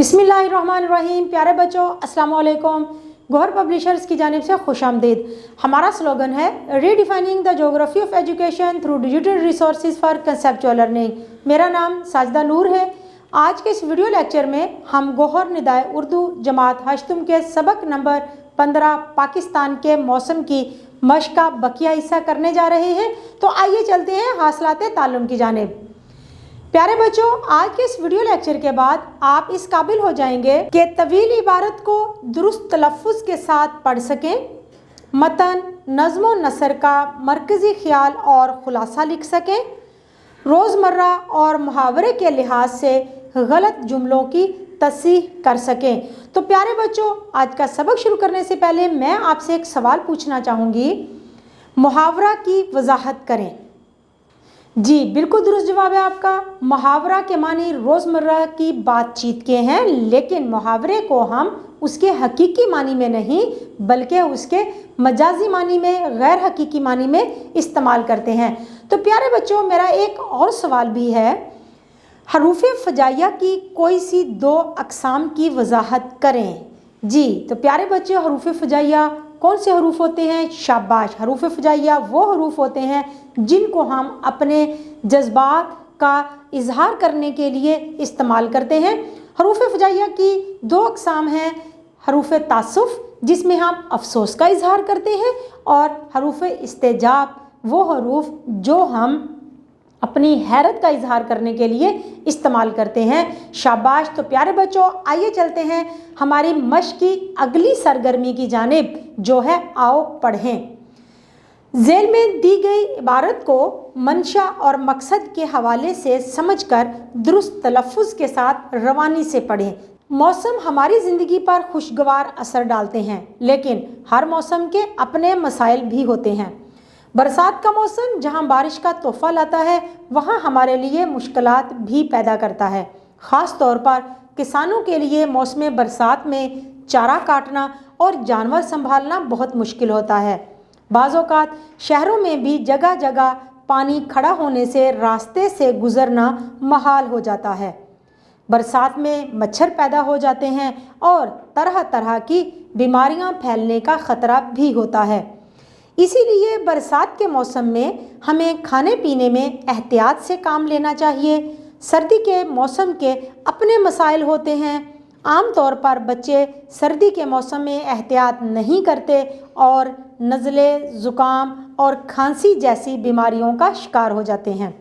बिस्मिल्लाहिर्रहमानिर्रहीम। प्यारे बच्चों, अस्सलाम वालेकुम। गौहर पब्लिशर्स की जानिब से खुशामदीद। हमारा स्लोगन है redefining the geography of education through digital resources for conceptual learning. मेरा नाम साजिदा नूर है। आज के इस वीडियो लेक्चर में हम गौहर निदाए उर्दू जमात हश्तुम के सबक नंबर 15 पाकिस्तान के मौसम की मश्क का बकिया हिस्सा करने जा रहे हैं। तो आइए चलते हैं हासिलात ताल्लुम की जानिब। प्यारे बच्चों, आज के इस वीडियो लेक्चर के बाद आप इस काबिल हो जाएंगे कि तवील इबारत को दुरुस्त तलफ़्फ़ुज़ के साथ पढ़ सकें, मतन, नज़्म व नसर का मरकज़ी ख्याल और ख़ुलासा लिख सकें, रोज़मर्रा और मुहावरे के लिहाज से गलत जुमलों की तस्सीह कर सकें। तो प्यारे बच्चों, आज का सबक शुरू करने से पहले मैं आपसे एक सवाल पूछना चाहूँगी। मुहावरा की वजाहत करें। जी बिल्कुल दुरुस्त जवाब है आपका। मुहावरा के मानी रोज़मर्रा की बातचीत के हैं, लेकिन मुहावरे को हम उसके हकीकी मानी में नहीं बल्कि उसके मजाजी मानी में, गैर हकीकी मानी में इस्तेमाल करते हैं। तो प्यारे बच्चों, मेरा एक और सवाल भी है। हरूफ फ़जाइया की कोई सी दो अक़साम की वजाहत करें। जी तो प्यारे बच्चों, हरूफ फ़जाइया कौन से हरूफ होते हैं? शाबाश, हरूफ फ़जाइया वो हरूफ होते हैं जिनको हम अपने जज्बात का इजहार करने के लिए इस्तेमाल करते हैं। हरूफ फ़जाइया की दो अक़साम हैं। हरूफ तासुफ़ जिसमें हम अफसोस का इजहार करते हैं, और हरूफ इस्तेजाब वो हरूफ जो हम अपनी हैरत का इजहार करने के लिए इस्तेमाल करते हैं। शाबाश। तो प्यारे बच्चों, आइए चलते हैं हमारी मश्क की अगली सरगर्मी की जानिब, जो है आओ पढ़ें। ज़ेल में दी गई इबारत को मंशा और मकसद के हवाले से समझकर दुरुस्त तलफ़्फ़ुज़ के साथ रवानी से पढ़ें। मौसम हमारी ज़िंदगी पर खुशगवार असर डालते हैं, लेकिन हर मौसम के अपने मसाइल भी होते हैं। बरसात का मौसम जहां बारिश का तोहफ़ा लाता है, वहां हमारे लिए मुश्किलात भी पैदा करता है। ख़ास तौर पर किसानों के लिए मौसम बरसात में चारा काटना और जानवर संभालना बहुत मुश्किल होता है। बाज़ औक़ात शहरों में भी जगह जगह पानी खड़ा होने से रास्ते से गुज़रना महाल हो जाता है। बरसात में मच्छर पैदा हो जाते हैं और तरह तरह की बीमारियां फैलने का ख़तरा भी होता है। इसीलिए बरसात के मौसम में हमें खाने पीने में एहतियात से काम लेना चाहिए। सर्दी के मौसम के अपने मसाइल होते हैं। आम तौर पर बच्चे सर्दी के मौसम में एहतियात नहीं करते और नज़ले, ज़ुकाम और खांसी जैसी बीमारियों का शिकार हो जाते हैं।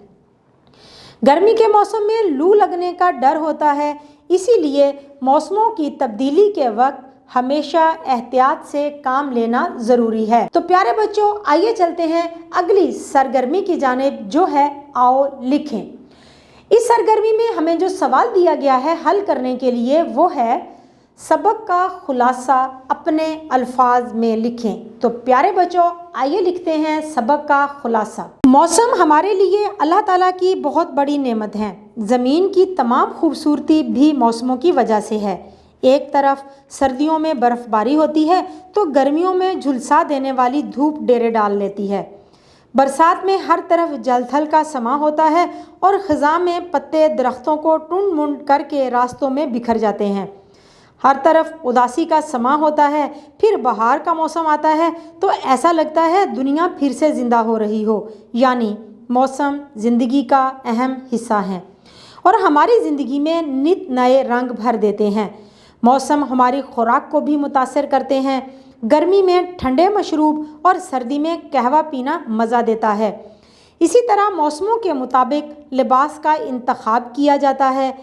गर्मी के मौसम में लू लगने का डर होता है, इसीलिए मौसमों की तब्दीली के वक्त हमेशा एहतियात से काम लेना ज़रूरी है। तो प्यारे बच्चों, आइए चलते हैं अगली सरगर्मी की जानिब, जो है आओ लिखें। इस सरगर्मी में हमें जो सवाल दिया गया है हल करने के लिए, वो है सबक का खुलासा अपने अल्फाज में लिखें। तो प्यारे बच्चों, आइए लिखते हैं सबक का खुलासा। मौसम हमारे लिए अल्लाह ताला की बहुत बड़ी नेमत है। ज़मीन की तमाम खूबसूरती भी मौसमों की वजह से है। एक तरफ सर्दियों में बर्फ़बारी होती है तो गर्मियों में झुलसा देने वाली धूप डेरे डाल लेती है। बरसात में हर तरफ जल थल का समा होता है और ख़ज़ां में पत्ते दरख्तों को टुंड मुंड करके रास्तों में बिखर जाते हैं। हर तरफ उदासी का समा होता है। फिर बहार का मौसम आता है तो ऐसा लगता है दुनिया फिर से ज़िंदा हो रही हो। यानी मौसम ज़िंदगी का अहम हिस्सा है और हमारी ज़िंदगी में नित नए रंग भर देते हैं। मौसम हमारी खुराक को भी मुतासर करते हैं। गर्मी में ठंडे मशरूब और सर्दी में कहवा पीना मज़ा देता है। इसी तरह मौसमों के मुताबिक लिबास का इंतखाब किया जाता है।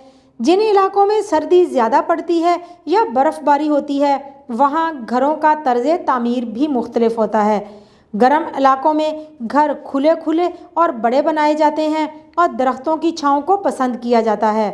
जिन इलाकों में सर्दी ज़्यादा पड़ती है या बर्फ़बारी होती है, वहाँ घरों का तर्ज़ तामीर भी मुख्तलिफ होता है। गर्म इलाकों में घर खुले खुले और बड़े बनाए जाते हैं और दरख्तों की छाँव को पसंद किया जाता है।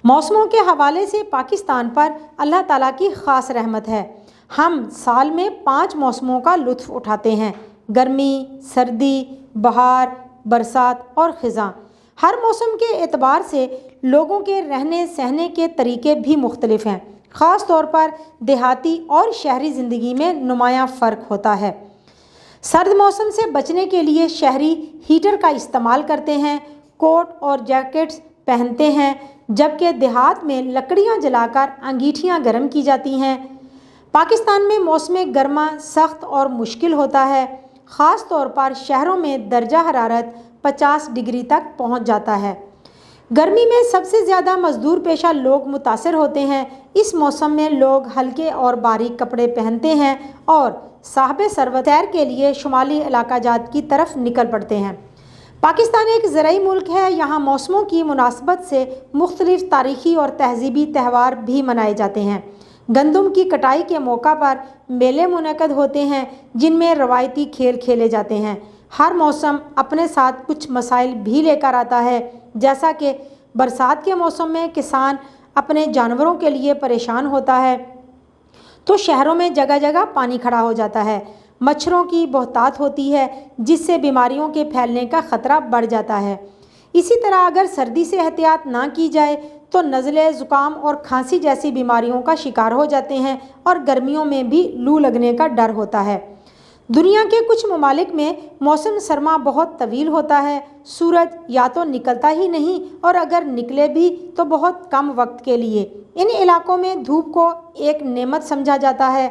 मौसमों के हवाले से पाकिस्तान पर अल्लाह ताला की ख़ास रहमत है। हम साल में 5 मौसमों का लुत्फ़ उठाते हैं: गर्मी, सर्दी, बहार, बरसात और ख़िज़ां। हर मौसम के एतबार से लोगों के रहने सहने के तरीके भी मुख्तलिफ हैं। ख़ास तौर पर देहाती और शहरी ज़िंदगी में नुमायाँ फ़र्क होता है। सर्द मौसम से बचने के लिए शहरी हीटर का इस्तेमाल करते हैं, कोट और जैकेट्स पहनते हैं, जबकि देहात में लकड़ियाँ जलाकर अंगीठियाँ गर्म की जाती हैं। पाकिस्तान में मौसम गर्मा सख्त और मुश्किल होता है। ख़ास तौर पर शहरों में दर्जा हरारत 50 डिग्री तक पहुँच जाता है। गर्मी में सबसे ज़्यादा मज़दूर पेशा लोग मुतासर होते हैं। इस मौसम में लोग हल्के और बारीक कपड़े पहनते हैं और साहब सरवत सैर के लिए शुमाली इलाका जात की तरफ निकल पड़ते हैं। पाकिस्तान एक ज़राई मुल्क है। यहाँ मौसमों की मुनासबत से मुख्तलिफ़ तारीख़ी और तहज़ीबी त्यौहार भी मनाए जाते हैं। गंदम की कटाई के मौका पर मेले मुनक़द होते हैं जिनमें रवायती खेल खेले जाते हैं। हर मौसम अपने साथ कुछ मसाइल भी लेकर आता है, जैसा कि बरसात के मौसम में किसान अपने जानवरों के लिए परेशान होता है तो शहरों में जगह जगह पानी खड़ा हो जाता है। मच्छरों की बहुतात होती है जिससे बीमारियों के फैलने का ख़तरा बढ़ जाता है। इसी तरह अगर सर्दी से एहतियात ना की जाए तो नज़ले, ज़ुकाम और खांसी जैसी बीमारियों का शिकार हो जाते हैं और गर्मियों में भी लू लगने का डर होता है। दुनिया के कुछ ममालिक में मौसम सरमा बहुत तवील होता है। सूरज या तो निकलता ही नहीं और अगर निकले भी तो बहुत कम वक्त के लिए। इन इलाकों में धूप को एक नेमत समझा जाता है,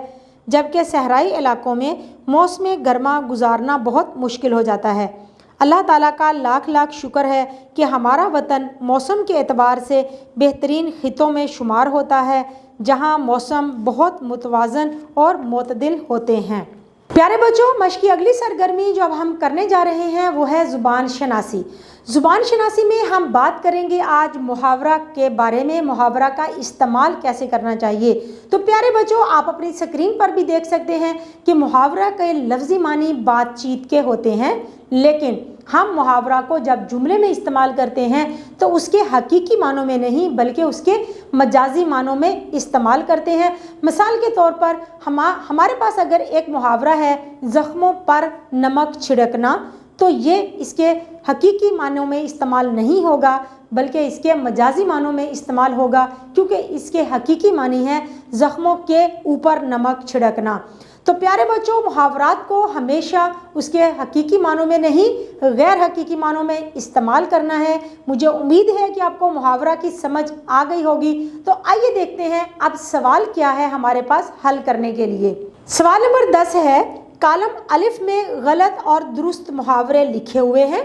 जबकि सहराई इलाकों में मौसम गर्मा गुजारना बहुत मुश्किल हो जाता है। अल्लाह ताला का लाख लाख शुक्र है कि हमारा वतन मौसम के एतबार से बेहतरीन खितों में शुमार होता है, जहाँ मौसम बहुत मुतवाज़न और मुतदिल होते हैं। प्यारे बच्चों, मश्क की अगली सरगर्मी जो अब हम करने जा रहे हैं वो है ज़ुबान शनासी। ज़ुबान शनासी में हम बात करेंगे आज मुहावरा के बारे में, मुहावरा का इस्तेमाल कैसे करना चाहिए। तो प्यारे बच्चों, आप अपनी स्क्रीन पर भी देख सकते हैं कि मुहावरा के लफ्ज़ी मानी बातचीत के होते हैं, लेकिन हम मुहावरा को जब जुमले में इस्तेमाल करते हैं तो उसके हकीकी मानों में नहीं बल्कि उसके मजाजी मानों में इस्तेमाल करते हैं। मिसाल के तौर पर हमारे पास अगर एक मुहावरा है ज़ख्मों पर नमक छिड़कना, तो ये इसके हकीकी मानों में इस्तेमाल नहीं होगा बल्कि इसके मजाजी मानों में इस्तेमाल होगा, क्योंकि इसके हकीकी मानी है ज़ख्मों के ऊपर नमक छिड़कना। तो प्यारे बच्चों, मुहावरात को हमेशा उसके हकीकी मानों में नहीं गैर हकीकी मानों में इस्तेमाल करना है। मुझे उम्मीद है कि आपको मुहावरा की समझ आ गई होगी। तो आइए देखते हैं अब सवाल क्या है हमारे पास हल करने के लिए। सवाल नंबर 10 है, कॉलम अलिफ में गलत और दुरुस्त मुहावरे लिखे हुए हैं।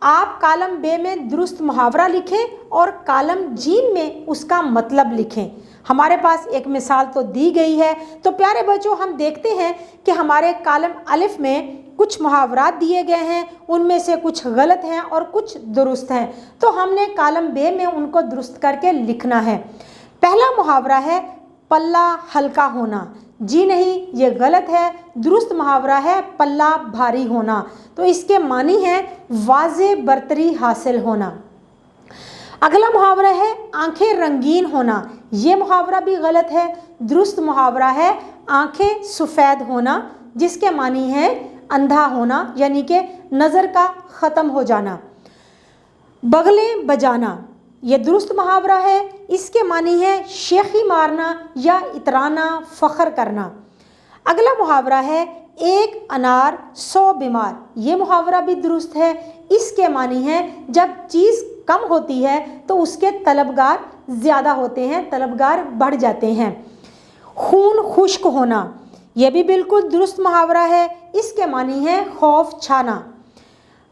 आप कॉलम बे में दुरुस्त मुहावरा लिखें और कॉलम जीम में उसका मतलब लिखें। हमारे पास एक मिसाल तो दी गई है। तो प्यारे बच्चों, हम देखते हैं कि हमारे कॉलम अलिफ में कुछ मुहावरात दिए गए हैं, उनमें से कुछ गलत हैं और कुछ दुरुस्त हैं। तो हमने कॉलम बे में उनको दुरुस्त करके लिखना है। पहला मुहावरा है पल्ला हल्का होना। जी नहीं, ये गलत है। दुरुस्त मुहावरा है पल्ला भारी होना। तो इसके मानी है वाज़े बरतरी हासिल होना। अगला मुहावरा है आंखें रंगीन होना। ये मुहावरा भी गलत है। दुरुस्त मुहावरा है आंखें सफ़ेद होना, जिसके मानी है अंधा होना, यानी कि नज़र का ख़त्म हो जाना। बगलें बजाना, ये दुरुस्त मुहावरा है। इसके मानी है शेखी मारना या इतराना, फ़ख्र करना। अगला मुहावरा है एक अनार 100 बीमार। ये मुहावरा भी दुरुस्त है। इसके मानी है जब चीज़ कम होती है तो उसके तलबगार ज़्यादा होते हैं, तलबगार बढ़ जाते हैं। खून खुश्क होना, यह भी बिल्कुल दुरुस्त मुहावरा है। इसके मानी है खौफ छाना।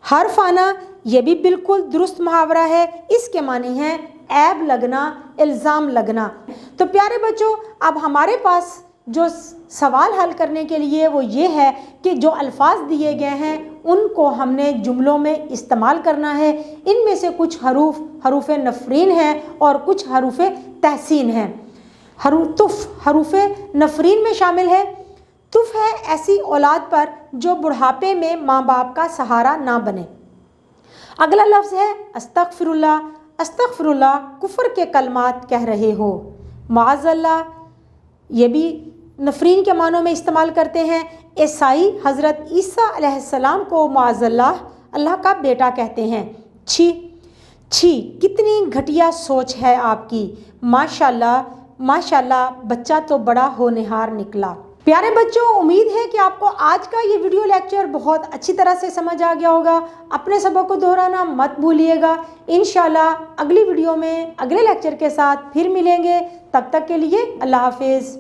हर्फ आना, यह भी बिल्कुल दुरुस्त मुहावरा है। इसके मानी है ऐब लगना, इल्ज़ाम लगना। तो प्यारे बच्चों, अब हमारे पास जो सवाल हल करने के लिए वो ये है कि जो अल्फाज दिए गए हैं उनको हमने जुमलों में इस्तेमाल करना है। इनमें से कुछ हरूफ नफरीन हैं और कुछ हरूफ तहसीन हैं। हरूफ नफरीन में शामिल है तुफ है ऐसी औलाद पर जो बुढ़ापे में माँ बाप का सहारा ना बने। अगला लफ्ज़ है अस्तगफिरुल्लाह। अस्तगफिरुल्लाह कुफ्र के कलमात कह रहे हो। माअज़ल्लाह, ये भी नफरीन के मानों में इस्तेमाल करते हैं। ईसाई हज़रत ईसा अलैहिस्सलाम को माअज़ल्लाह अल्लाह का बेटा कहते हैं। छी छी, कितनी घटिया सोच है आपकी। माशाल्लाह माशाल्लाह, बच्चा तो बड़ा होनहार निकला। پیارے بچوں، امید ہے کہ آپ کو آج کا یہ ویڈیو لیکچر بہت اچھی طرح سے سمجھ آ گیا ہوگا۔ اپنے سبق کو دہرانا مت بھولیے گا۔ انشاءاللہ اگلی ویڈیو میں اگلے لیکچر کے ساتھ پھر ملیں گے۔ تب تک کے لیے اللہ حافظ۔